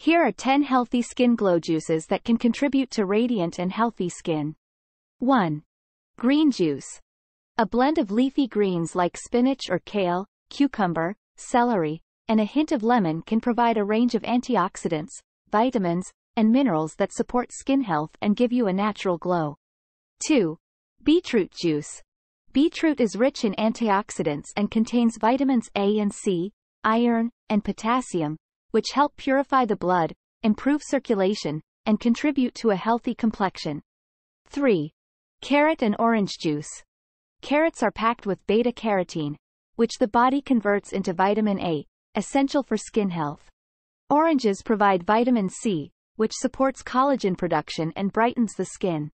Here are 10 healthy skin glow juices that can contribute to radiant and healthy skin. 1. Green juice. A blend of leafy greens like spinach or kale, cucumber, celery, and a hint of lemon can provide a range of antioxidants, vitamins, and minerals that support skin health and give you a natural glow. 2. Beetroot juice. Beetroot is rich in antioxidants and contains vitamins A and C, iron, and potassium, which help purify the blood, improve circulation, and contribute to a healthy complexion. 3. Carrot and orange juice. Carrots are packed with beta-carotene, which the body converts into vitamin A, essential for skin health. Oranges provide vitamin C, which supports collagen production and brightens the skin.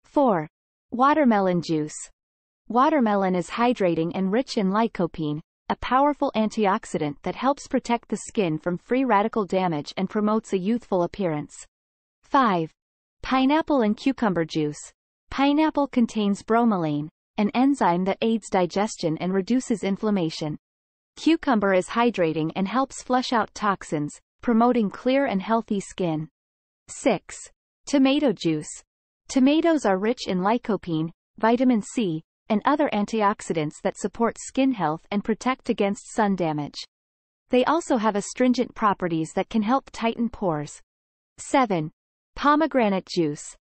4. Watermelon juice. Watermelon is hydrating and rich in lycopene, a powerful antioxidant that helps protect the skin from free radical damage and promotes a youthful appearance. 5. Pineapple and cucumber juice. Pineapple contains bromelain, an enzyme that aids digestion and reduces inflammation. Cucumber is hydrating and helps flush out toxins, promoting clear and healthy skin. 6. Tomato juice. Tomatoes are rich in lycopene, vitamin C, and other antioxidants that support skin health and protect against sun damage. They also have astringent properties that can help tighten pores. 7. Pomegranate juice.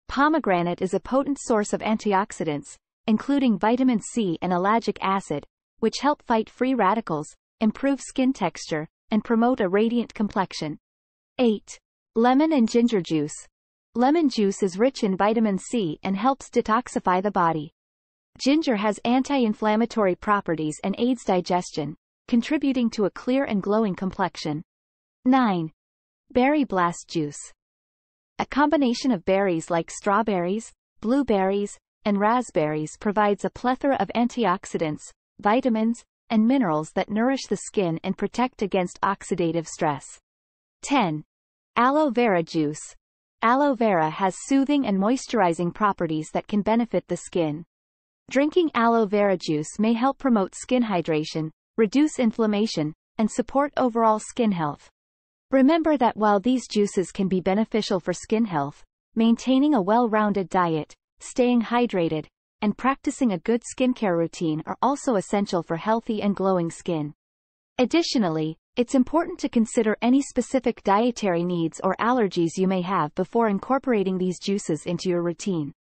Pomegranate is a potent source of antioxidants, including vitamin C and ellagic acid, which help fight free radicals, improve skin texture, and promote a radiant complexion. 8. Lemon and ginger juice. Lemon juice is rich in vitamin C and helps detoxify the body. Ginger has anti-inflammatory properties and aids digestion, contributing to a clear and glowing complexion. 9. Berry blast juice. A combination of berries like strawberries, blueberries, and raspberries provides a plethora of antioxidants, vitamins, and minerals that nourish the skin and protect against oxidative stress. 10. Aloe Vera juice. Aloe vera has soothing and moisturizing properties that can benefit the skin. Drinking aloe vera juice may help promote skin hydration, reduce inflammation, and support overall skin health. Remember that while these juices can be beneficial for skin health, maintaining a well-rounded diet, staying hydrated, and practicing a good skincare routine are also essential for healthy and glowing skin. Additionally, it's important to consider any specific dietary needs or allergies you may have before incorporating these juices into your routine.